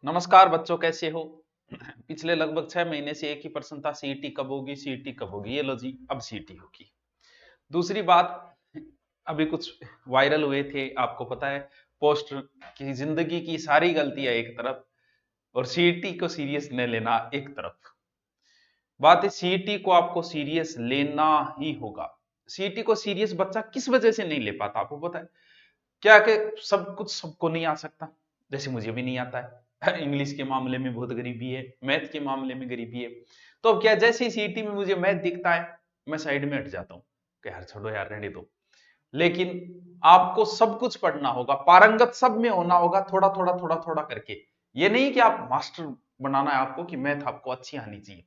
नमस्कार बच्चों, कैसे हो? पिछले लगभग 6 महीने से एक ही प्रश्न था, सीईटी कब होगी, सीईटी कब होगी। ये लो जी, अब सीईटी होगी। दूसरी बात, अभी कुछ वायरल हुए थे, आपको पता है, पोस्ट की जिंदगी की सारी गलतियां एक तरफ और सीईटी को सीरियस न लेना एक तरफ। बात है, सीईटी को आपको सीरियस लेना ही होगा। सीईटी को सीरियस बच्चा किस वजह से नहीं ले पाता, आपको पता है क्या? कि सब कुछ सबको नहीं आ सकता। जैसे मुझे भी नहीं आता है। इंग्लिश के मामले में बहुत गरीबी है, मैथ के मामले में गरीबी है। तो अब क्या, जैसे ही सीईटी में मुझे मैथ दिखता है, मैं साइड में हट जाता हूँ कि यार छोड़ो यार, रहने दो। लेकिन आपको सब कुछ पढ़ना होगा, पारंगत सब में होना होगा, थोड़ा थोड़ा थोड़ा थोड़ा करके। ये नहीं कि आप मास्टर बनाना है आपको, कि मैथ आपको अच्छी आनी चाहिए।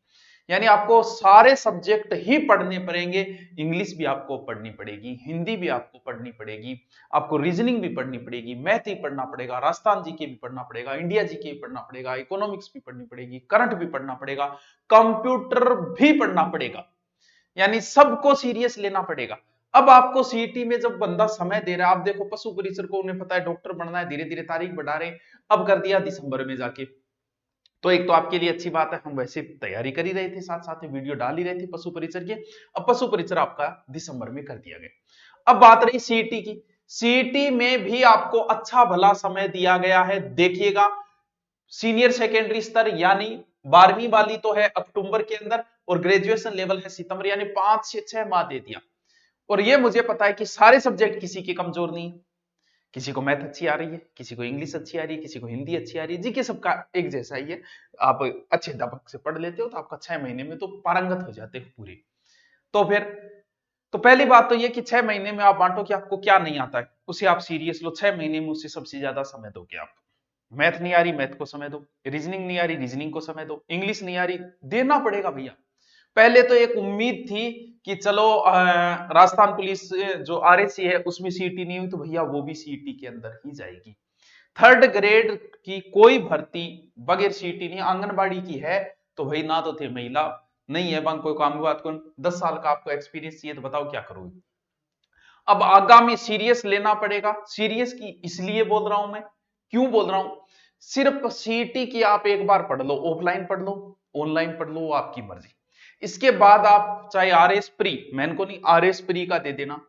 यानी आपको सारे सब्जेक्ट ही पढ़ने पड़ेंगे। इंग्लिश भी आपको पढ़नी पड़ेगी, हिंदी भी आपको पढ़नी पड़ेगी, आपको रीजनिंग भी पढ़नी पड़ेगी, मैथ भी पढ़ना पड़ेगा, राजस्थान जीके भी पढ़ना पड़ेगा, इंडिया जीके भी पढ़ना पड़ेगा, इकोनॉमिक्स भी पढ़नी पड़ेगी, करंट भी पढ़ना पड़ेगा, कंप्यूटर भी पढ़ना पड़ेगा। यानी सबको सीरियस लेना पड़ेगा। अब आपको सीईटी में जब बंदा समय दे रहा है, आप देखो पशु परिचर को, उन्हें पता है डॉक्टर बनना है, धीरे धीरे तारीख बढ़ा रहे हैं, अब कर दिया दिसंबर में जाके। तो एक तो आपके लिए अच्छी बात है, हम वैसे तैयारी कर ही रहे थे, साथ साथ में वीडियो डाल ही रहे थे पशु परिचर के। अब पशु परिचर आपका दिसंबर में कर दिया गया। अब बात रही सीईटी की। सीईटी में भी आपको अच्छा भला समय दिया गया है, देखिएगा। सीनियर सेकेंडरी स्तर यानी 12वीं वाली तो है अक्टूबर के अंदर, और ग्रेजुएशन लेवल है सितंबर, यानी 5 से 6 माह दे दिया। और ये मुझे पता है कि सारे सब्जेक्ट किसी के कमजोर नहीं है। किसी को मैथ अच्छी आ रही है, किसी को इंग्लिश अच्छी आ रही है, किसी को हिंदी अच्छी आ रही है, जीके सबका एक जैसा ही है। आप अच्छे दबक से पढ़ लेते हो तो आपका 6 महीने में तो पारंगत हो जाते हो पूरे। तो फिर, तो पहली बात तो ये कि 6 महीने में आप बांटो कि आपको क्या नहीं आता है, उसे आप सीरियस लो। 6 महीने में उससे सबसे ज्यादा समय दोगे आप। मैथ नहीं आ रही, मैथ को समय दो। रीजनिंग नहीं आ रही, रीजनिंग को समय दो। इंग्लिश नहीं आ रही, देना पड़ेगा भैया। पहले तो एक उम्मीद थी कि चलो राजस्थान पुलिस जो आरएसी है उसमें सीईटी नहीं हुई, तो भैया वो भी सीईटी के अंदर ही जाएगी। थर्ड ग्रेड की कोई भर्ती बगैर सीईटी नहीं। आंगनबाड़ी की है तो भाई ना तो थे महिला, नहीं है बंग कोई काम बात कौन, 10 साल का आपको एक्सपीरियंस चाहिए, तो बताओ क्या करोगे। अब आगामी सीरियस लेना पड़ेगा। सीरियस की इसलिए बोल रहा हूं मैं, क्यों बोल रहा हूं, सिर्फ सीईटी की आप एक बार पढ़ लो, ऑफलाइन पढ़ लो, ऑनलाइन पढ़ लो, वो आपकी मर्जी। इसके बाद आप चाहे आरएस प्री, मैन को नहीं, आरएस प्री का दे देना,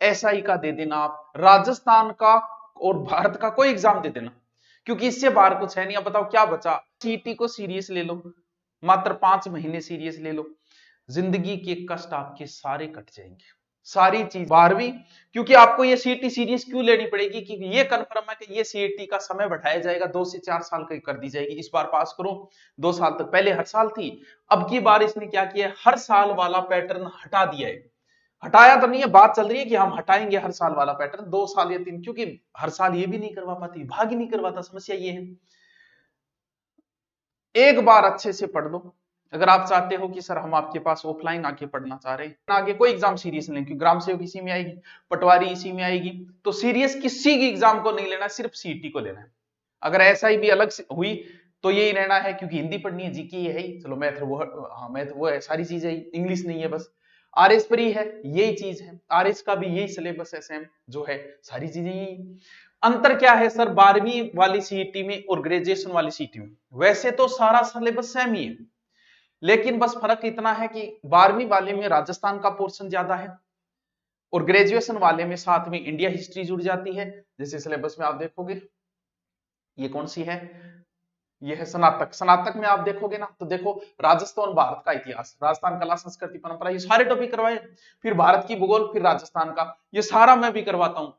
एसआई का दे देना, आप राजस्थान का और भारत का कोई एग्जाम दे देना, क्योंकि इससे बाहर कुछ है नहीं। अब बताओ क्या बचा। सीईटी को सीरियस ले लो, मात्र 5 महीने सीरियस ले लो, जिंदगी के कष्ट आपके सारे कट जाएंगे, सारी चीज। 12वीं, क्योंकि आपको ये सीईटी सीरीज क्यों लेनी पड़ेगी, क्योंकि ये कंफर्म है कि ये सीईटी का समय बढ़ाया जाएगा, 2 से 4 साल की कर दी जाएगी। इस बार पास करो 2 साल तक, पहले हर साल थी, अब की बार इसने क्या किया है, हर साल वाला पैटर्न हटा दिया है। हटाया तो नहीं है, बात चल रही है कि हम हटाएंगे हर साल वाला पैटर्न, 2 साल या 3, क्योंकि हर साल ये भी नहीं करवा पाती, विभाग ही नहीं करवाता, समस्या ये है। एक बार अच्छे से पढ़ लो। अगर आप चाहते हो कि सर हम आपके पास ऑफलाइन आके पढ़ना चाह रहे हैं, आगे कोई एग्जाम सीरियस नहीं, क्योंकि ग्राम सेवक इसी में आएगी, पटवारी इसी में आएगी, तो सीरियस किसी की एग्जाम को नहीं लेना, सिर्फ सीईटी को लेना है। अगर ऐसा ही भी अलग से हुई तो यही रहना है, क्योंकि हिंदी पढ़नी है, जीके है ही, चलो मैथ वो, हाँ मैथ वो है, सारी चीजें इंग्लिश नहीं है बस। आरएस पर ही है, यही चीज है, आरएस का भी यही सिलेबस है सेम जो है, सारी चीजें यही। अंतर क्या है सर 12वीं वाली सीईटी में और ग्रेजुएशन वाली सीईटी में? वैसे तो सारा सिलेबस सेम ही है, लेकिन बस फर्क इतना है कि 12वीं वाले में राजस्थान का पोर्शन ज्यादा है, और ग्रेजुएशन वाले में साथ में इंडिया हिस्ट्री जुड़ जाती है। जैसे सिलेबस में आप देखोगे, ये कौन सी है, ये है स्नातक। स्नातक में आप देखोगे ना, तो देखो राजस्थान भारत का इतिहास, राजस्थान कला संस्कृति परंपरा, ये सारे टॉपिक करवाए। फिर भारत की भूगोल, फिर राजस्थान का, ये सारा मैं भी करवाता हूं,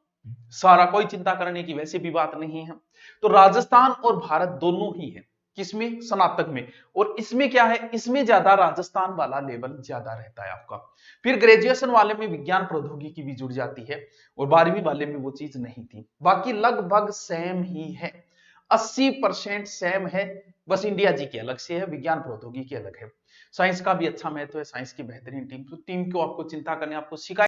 सारा, कोई चिंता करने की वैसे भी बात नहीं है। तो राजस्थान और भारत दोनों ही है, किसमें, स्नातक में। और इसमें क्या है, इसमें ज्यादा राजस्थान वाला लेवल ज्यादा रहता है आपका। फिर ग्रेजुएशन वाले में विज्ञान प्रौद्योगिकी भी जुड़ जाती है, और 12वीं वाले में वो चीज नहीं थी। बाकी लगभग सेम ही है, 80% सेम है, बस इंडिया जी के अलग से है, विज्ञान प्रौद्योगिकी अलग है। साइंस का भी अच्छा महत्व है, साइंस की बेहतरीन टीम, तो टीम को आपको चिंता करने, आपको शिकायत